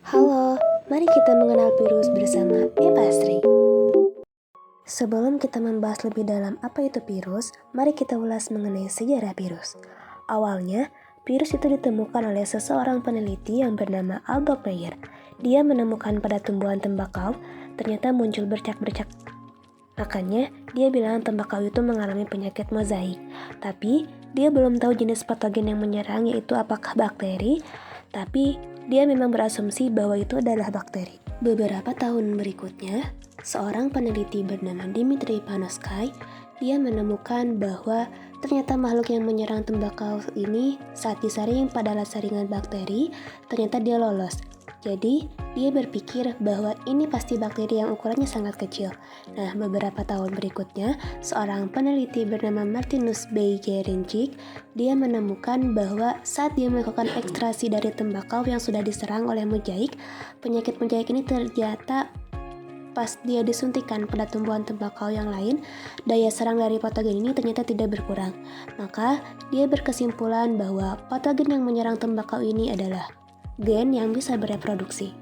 Halo, mari kita mengenal virus bersama Eva Astri. Sebelum kita membahas lebih dalam apa itu virus, mari kita ulas mengenai sejarah virus. Awalnya, virus itu ditemukan oleh seseorang peneliti yang bernama Albert Meyer. Dia menemukan pada tumbuhan tembakau, ternyata muncul bercak-bercak. Makanya, dia bilang tembakau itu mengalami penyakit mozaik. Tapi, dia belum tahu jenis patogen yang menyerang, yaitu apakah bakteri, tapi dia memang berasumsi bahwa itu adalah bakteri. Beberapa tahun berikutnya, seorang peneliti bernama Dmitry Panosky, dia menemukan bahwa ternyata makhluk yang menyerang tembakau ini saat disaring pada saringan bakteri, ternyata dia lolos. Jadi, dia berpikir bahwa ini pasti bakteri yang ukurannya sangat kecil. Nah, beberapa tahun berikutnya, seorang peneliti bernama Martinus B. Gerinchik, dia menemukan bahwa saat dia melakukan ekstraksi dari tembakau yang sudah diserang oleh mozaik, penyakit mozaik ini ternyata pas dia disuntikan pada tumbuhan tembakau yang lain, daya serang dari patogen ini ternyata tidak berkurang. Maka, dia berkesimpulan bahwa patogen yang menyerang tembakau ini adalah gen yang bisa bereproduksi.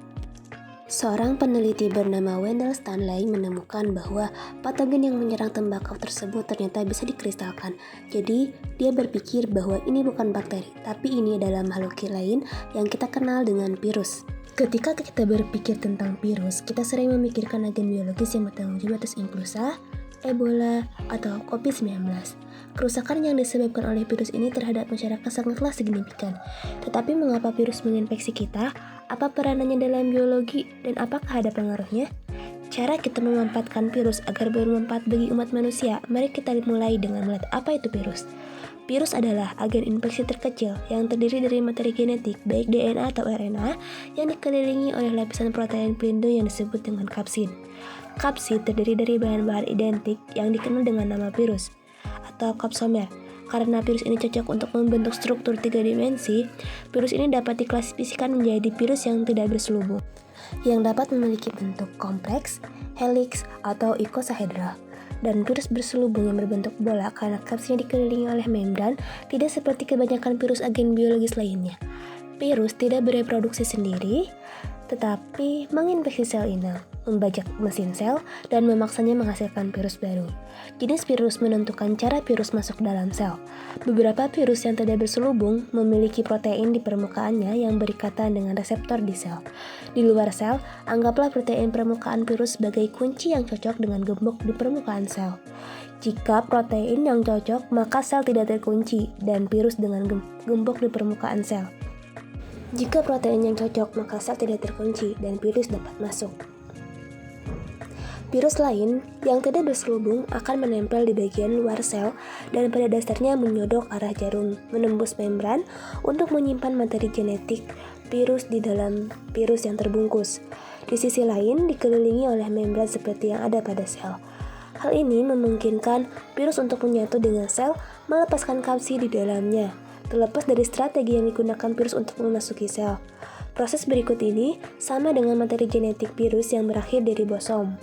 Seorang peneliti bernama Wendell Stanley menemukan bahwa patogen yang menyerang tembakau tersebut ternyata bisa dikristalkan. Jadi, dia berpikir bahwa ini bukan bakteri, tapi ini adalah makhluk lain yang kita kenal dengan virus. Ketika kita berpikir tentang virus, kita sering memikirkan agen biologis yang bertanggung jawab atas influenza, Ebola, atau COVID-19. Kerusakan yang disebabkan oleh virus ini terhadap masyarakat sangatlah signifikan. Tetapi mengapa virus menginfeksi kita? Apa peranannya dalam biologi dan apakah ada pengaruhnya? Cara kita memanfaatkan virus agar bermanfaat bagi umat manusia, mari kita mulai dengan melihat apa itu virus. Virus adalah agen infeksi terkecil yang terdiri dari materi genetik, baik DNA atau RNA, yang dikelilingi oleh lapisan protein pelindung yang disebut dengan kapsid. Kapsid terdiri dari bahan-bahan identik yang dikenal dengan nama virus atau kapsomer. Karena virus ini cocok untuk membentuk struktur 3 dimensi, virus ini dapat diklasifikasikan menjadi virus yang tidak berselubung, yang dapat memiliki bentuk kompleks, helix, atau icosahedral. Dan virus berselubung yang berbentuk bola karena kapsidnya dikelilingi oleh membran, tidak seperti kebanyakan virus agen biologis lainnya. Virus tidak bereproduksi sendiri, tetapi menginfeksi sel inang, membajak mesin sel, dan memaksanya menghasilkan virus baru. Jenis virus menentukan cara virus masuk dalam sel. Beberapa virus yang tidak berselubung memiliki protein di permukaannya yang berikatan dengan reseptor di sel. Di luar sel, anggaplah protein permukaan virus sebagai kunci yang cocok dengan gembok di permukaan sel. Jika protein yang cocok, maka sel tidak terkunci dan virus dengan gembok di permukaan sel. Jika protein yang cocok, maka sel tidak terkunci dan virus dapat masuk. Virus lain yang tidak berselubung akan menempel di bagian luar sel dan pada dasarnya menyodok arah jarum menembus membran untuk menyimpan materi genetik virus di dalam virus yang terbungkus. Di sisi lain, dikelilingi oleh membran seperti yang ada pada sel. Hal ini memungkinkan virus untuk menyatu dengan sel, melepaskan kapsid di dalamnya, terlepas dari strategi yang digunakan virus untuk memasuki sel. Proses berikut ini sama dengan materi genetik virus yang berakhir di ribosom.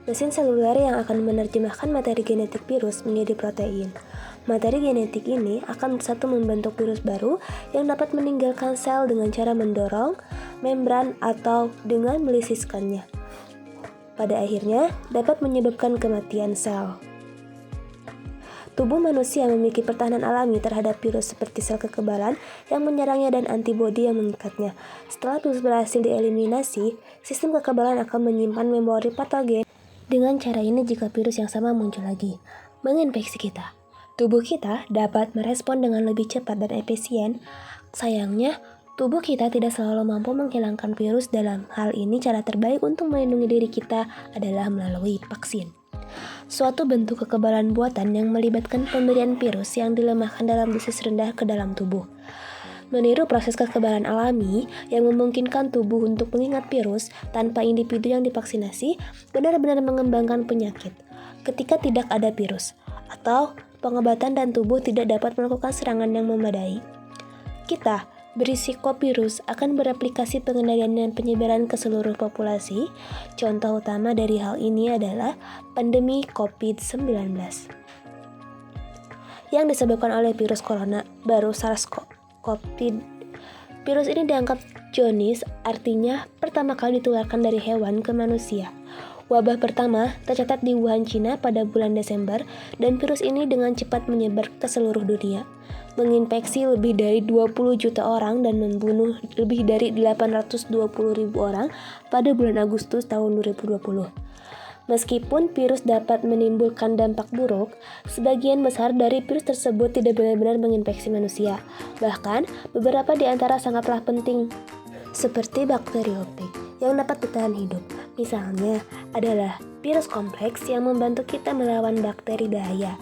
Mesin seluler yang akan menerjemahkan materi genetik virus menjadi protein. Materi genetik ini akan bersatu membentuk virus baru yang dapat meninggalkan sel dengan cara mendorong membran atau dengan melisiskannya. Pada akhirnya, dapat menyebabkan kematian sel. Tubuh manusia memiliki pertahanan alami terhadap virus seperti sel kekebalan yang menyerangnya dan antibodi yang mengikatnya. Setelah virus berhasil dieliminasi, sistem kekebalan akan menyimpan memori patogen. Dengan cara ini, jika virus yang sama muncul lagi, menginfeksi kita, tubuh kita dapat merespon dengan lebih cepat dan efisien. Sayangnya, tubuh kita tidak selalu mampu menghilangkan virus. Dalam hal ini, cara terbaik untuk melindungi diri kita adalah melalui vaksin. Suatu bentuk kekebalan buatan yang melibatkan pemberian virus yang dilemahkan dalam dosis rendah ke dalam tubuh. Meniru proses kekebalan alami yang memungkinkan tubuh untuk mengingat virus tanpa individu yang divaksinasi benar-benar mengembangkan penyakit. Ketika tidak ada virus, atau pengobatan dan tubuh tidak dapat melakukan serangan yang memadai, kita berisiko virus akan bereplikasi pengendalian dan penyebaran ke seluruh populasi. Contoh utama dari hal ini adalah pandemi COVID-19 yang disebabkan oleh virus corona baru SARS-CoV Virus ini dianggap zoonosis, artinya pertama kali ditularkan dari hewan ke manusia. Wabah pertama tercatat di Wuhan, Cina pada bulan Desember, dan virus ini dengan cepat menyebar ke seluruh dunia, menginfeksi lebih dari 20 juta orang dan membunuh lebih dari 820.000 orang pada bulan Agustus tahun 2020. Meskipun virus dapat menimbulkan dampak buruk, sebagian besar dari virus tersebut tidak benar-benar menginfeksi manusia. Bahkan, beberapa di antara sangatlah penting, seperti bakteriofag yang dapat bertahan hidup. Misalnya adalah virus kompleks yang membantu kita melawan bakteri bahaya.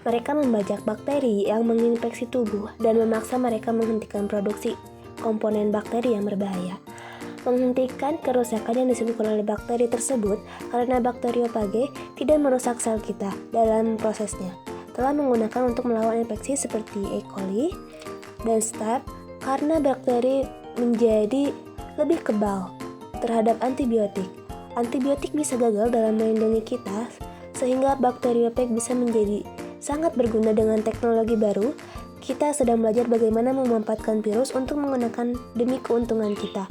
Mereka membajak bakteri yang menginfeksi tubuh dan memaksa mereka menghentikan produksi komponen bakteri yang berbahaya. Menghentikan kerusakan yang disebabkan oleh bakteri tersebut karena bakteriofage tidak merusak sel kita dalam prosesnya. Telah menggunakan untuk melawan infeksi seperti E. coli dan Staph karena bakteri menjadi lebih kebal terhadap antibiotik. Antibiotik bisa gagal dalam melindungi kita, sehingga bakteriofag bisa menjadi sangat berguna. Dengan teknologi baru, kita sedang belajar bagaimana memanfaatkan virus untuk menggunakan demi keuntungan kita.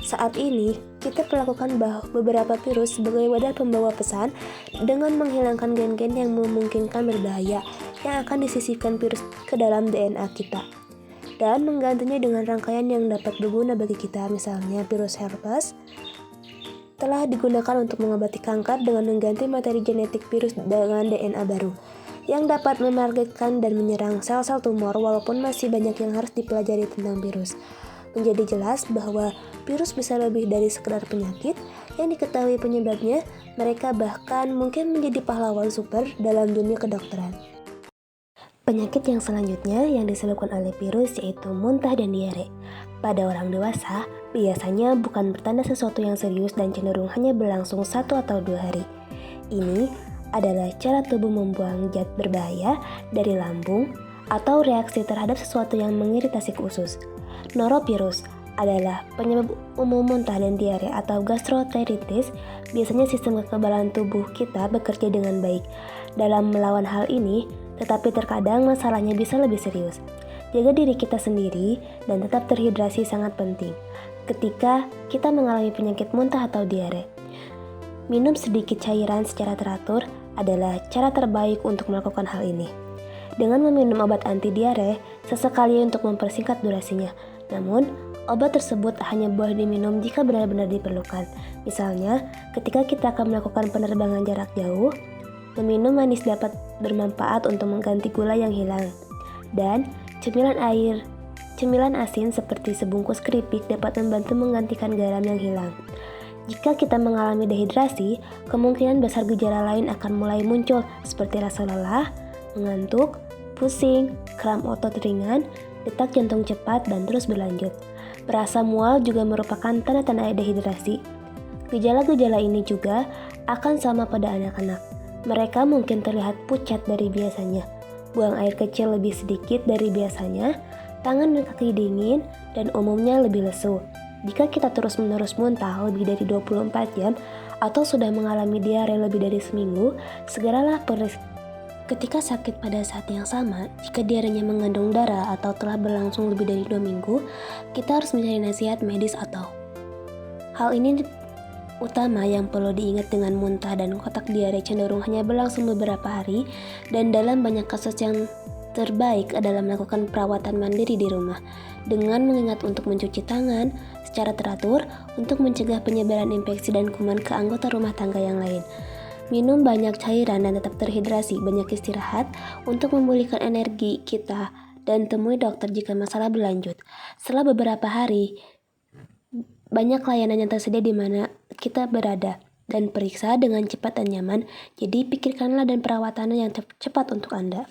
Saat ini, kita melakukan beberapa virus sebagai wadah pembawa pesan dengan menghilangkan gen-gen yang memungkinkan berbahaya yang akan disisipkan virus ke dalam DNA kita, dan menggantinya dengan rangkaian yang dapat berguna bagi kita. Misalnya virus herpes telah digunakan untuk mengobati kanker dengan mengganti materi genetik virus dengan DNA baru yang dapat menargetkan dan menyerang sel-sel tumor. Walaupun masih banyak yang harus dipelajari tentang virus, menjadi jelas bahwa virus bisa lebih dari sekedar penyakit yang diketahui penyebabnya. Mereka bahkan mungkin menjadi pahlawan super dalam dunia kedokteran. Penyakit yang selanjutnya yang disebabkan oleh virus yaitu muntah dan diare. Pada orang dewasa, biasanya bukan bertanda sesuatu yang serius dan cenderung hanya berlangsung 1 atau 2 hari. Ini adalah cara tubuh membuang zat berbahaya dari lambung atau reaksi terhadap sesuatu yang mengiritasi ke usus. Norovirus adalah penyebab umum muntah dan diare atau gastroenteritis. Biasanya sistem kekebalan tubuh kita bekerja dengan baik dalam melawan hal ini, tetapi terkadang masalahnya bisa lebih serius. Jaga diri kita sendiri dan tetap terhidrasi sangat penting ketika kita mengalami penyakit muntah atau diare. Minum sedikit cairan secara teratur adalah cara terbaik untuk melakukan hal ini. Dengan meminum obat anti diare, sesekali untuk mempersingkat durasinya. Namun, obat tersebut hanya boleh diminum jika benar-benar diperlukan. Misalnya, ketika kita akan melakukan penerbangan jarak jauh, meminum manis dapat bermanfaat untuk mengganti gula yang hilang. Dan cemilan asin seperti sebungkus keripik dapat membantu menggantikan garam yang hilang. Jika kita mengalami dehidrasi, kemungkinan besar gejala lain akan mulai muncul seperti rasa lelah, mengantuk, pusing, kram otot ringan, detak jantung cepat, dan terus berlanjut. Rasa mual juga merupakan tanda-tanda dehidrasi. Gejala-gejala ini juga akan sama pada anak-anak. Mereka mungkin terlihat pucat dari biasanya, buang air kecil lebih sedikit dari biasanya, tangan dan kaki dingin, dan umumnya lebih lesu. Jika kita terus-menerus muntah lebih dari 24 jam atau sudah mengalami diare lebih dari seminggu, segeralah periksa. Ketika sakit pada saat yang sama, jika diarenya mengandung darah atau telah berlangsung lebih dari 2 minggu, kita harus mencari nasihat medis atau hal ini utama yang perlu diingat dengan muntah dan kotak diare cenderung hanya berlangsung beberapa hari, dan dalam banyak kasus yang terbaik adalah melakukan perawatan mandiri di rumah dengan mengingat untuk mencuci tangan secara teratur untuk mencegah penyebaran infeksi dan kuman ke anggota rumah tangga yang lain. Minum banyak cairan dan tetap terhidrasi, banyak istirahat untuk memulihkan energi kita, dan temui dokter jika masalah berlanjut. Setelah beberapa hari, banyak layanan yang tersedia di mana kita berada dan periksa dengan cepat dan nyaman. Jadi pikirkanlah dan perawatannya yang cepat untuk Anda.